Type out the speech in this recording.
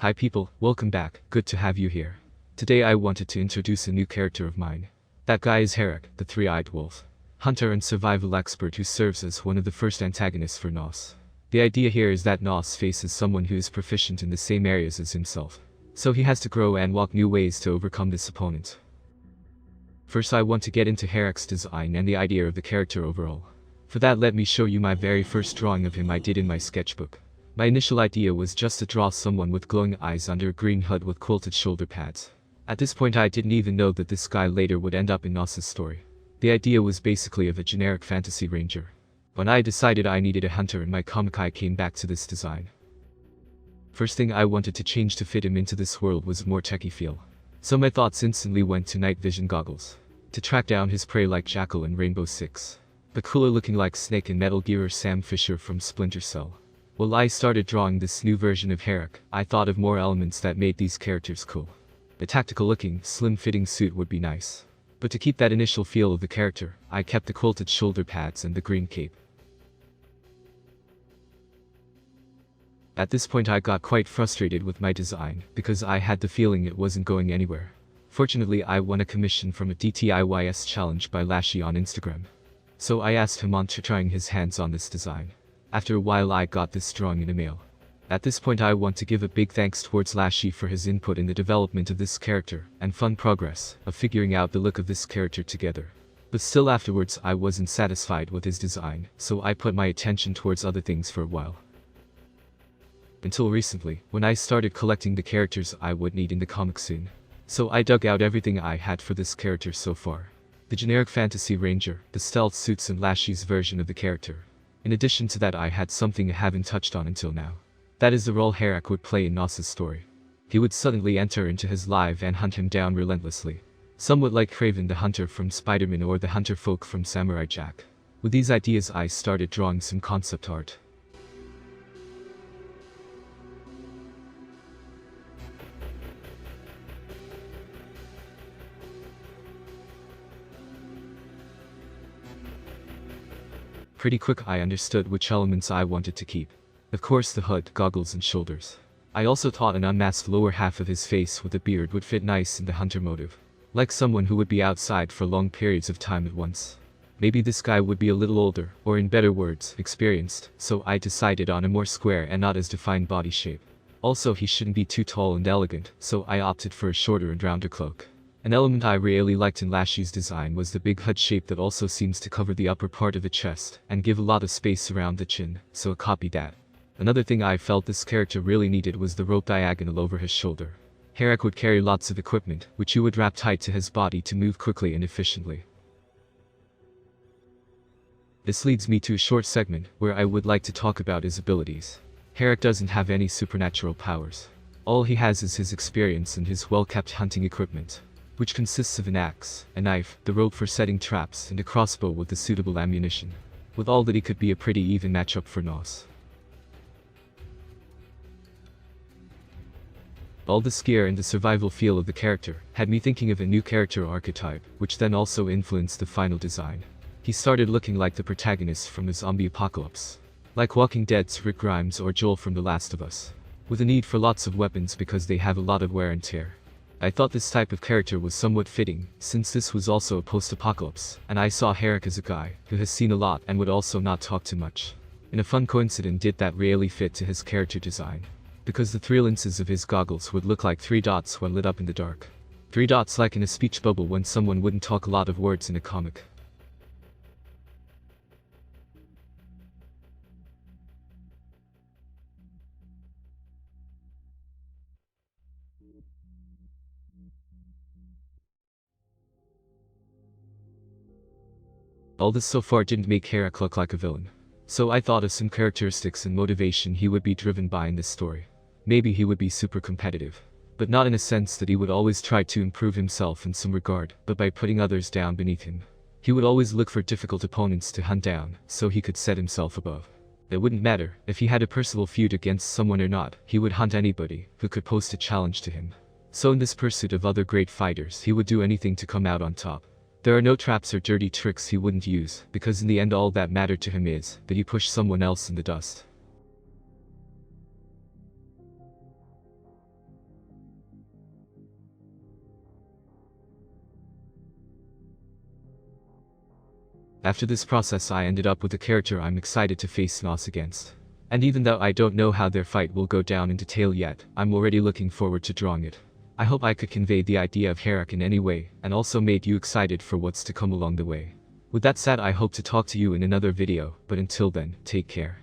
Hi people, welcome back, good to have you here. Today I wanted to introduce a new character of mine. That guy is Harek, the three-eyed wolf. Hunter and survival expert who serves as one of the first antagonists for Nos. The idea here is that Nos faces someone who is proficient in the same areas as himself. So he has to grow and walk new ways to overcome this opponent. First I want to get into Harek's design and the idea of the character overall. For that let me show you my very first drawing of him I did in my sketchbook. My initial idea was just to draw someone with glowing eyes under a green hood with quilted shoulder pads. At this point I didn't even know that this guy later would end up in Nos's story. The idea was basically of a generic fantasy ranger. When I decided I needed a hunter in my comic I came back to this design. First thing I wanted to change to fit him into this world was a more techie feel. So my thoughts instantly went to night vision goggles. To track down his prey like Jackal in Rainbow Six. But cooler looking like Snake in Metal Gear or Sam Fisher from Splinter Cell. While I started drawing this new version of Harek, I thought of more elements that made these characters cool. A tactical looking, slim fitting suit would be nice. But to keep that initial feel of the character, I kept the quilted shoulder pads and the green cape. At this point I got quite frustrated with my design, because I had the feeling it wasn't going anywhere. Fortunately I won a commission from a DTIYS challenge by Lashy on Instagram. So I asked him on to trying his hands on this design. After a while I got this drawing in the mail. At this point I want to give a big thanks towards Lashy for his input in the development of this character, and fun progress of figuring out the look of this character together. But still afterwards I wasn't satisfied with his design, so I put my attention towards other things for a while. Until recently, when I started collecting the characters I would need in the comic soon. So I dug out everything I had for this character so far. The generic fantasy ranger, the stealth suits and Lashy's version of the character. In addition to that I had something I haven't touched on until now. That is the role Harek would play in Nos's story. He would suddenly enter into his life and hunt him down relentlessly. Somewhat like Kraven the Hunter from Spider-Man or the Hunter Folk from Samurai Jack. With these ideas I started drawing some concept art. Pretty quick I understood which elements I wanted to keep. Of course the hood, goggles and shoulders. I also thought an unmasked lower half of his face with a beard would fit nice in the hunter motive. Like someone who would be outside for long periods of time at once. Maybe this guy would be a little older, or in better words, experienced, so I decided on a more square and not as defined body shape. Also he shouldn't be too tall and elegant, so I opted for a shorter and rounder cloak. An element I really liked in Lashy's design was the big hood shape that also seems to cover the upper part of the chest and give a lot of space around the chin, so I copied that. Another thing I felt this character really needed was the rope diagonal over his shoulder. Harek would carry lots of equipment, which you would wrap tight to his body to move quickly and efficiently. This leads me to a short segment where I would like to talk about his abilities. Harek doesn't have any supernatural powers. All he has is his experience and his well-kept hunting equipment, which consists of an axe, a knife, the rope for setting traps, and a crossbow with the suitable ammunition. With all that he could be a pretty even matchup for Nos. All this gear and the survival feel of the character had me thinking of a new character archetype, which then also influenced the final design. He started looking like the protagonist from a zombie apocalypse. Like Walking Dead's Rick Grimes or Joel from The Last of Us. With a need for lots of weapons because they have a lot of wear and tear. I thought this type of character was somewhat fitting, since this was also a post-apocalypse, and I saw Harek as a guy who has seen a lot and would also not talk too much. And a fun coincidence did that really fit to his character design. Because the 3 lenses of his goggles would look like 3 dots when lit up in the dark. 3 dots like in a speech bubble when someone wouldn't talk a lot of words in a comic. All this so far didn't make Harek look like a villain. So I thought of some characteristics and motivation he would be driven by in this story. Maybe he would be super competitive. But not in a sense that he would always try to improve himself in some regard, but by putting others down beneath him. He would always look for difficult opponents to hunt down, so he could set himself above. It wouldn't matter if he had a personal feud against someone or not, he would hunt anybody who could pose a challenge to him. So in this pursuit of other great fighters he would do anything to come out on top. There are no traps or dirty tricks he wouldn't use, because in the end all that mattered to him is that he pushed someone else in the dust. After this process I ended up with a character I'm excited to face Nos against. And even though I don't know how their fight will go down in detail yet, I'm already looking forward to drawing it. I hope I could convey the idea of Harek in any way, and also made you excited for what's to come along the way. With that said, I hope to talk to you in another video, but until then, take care.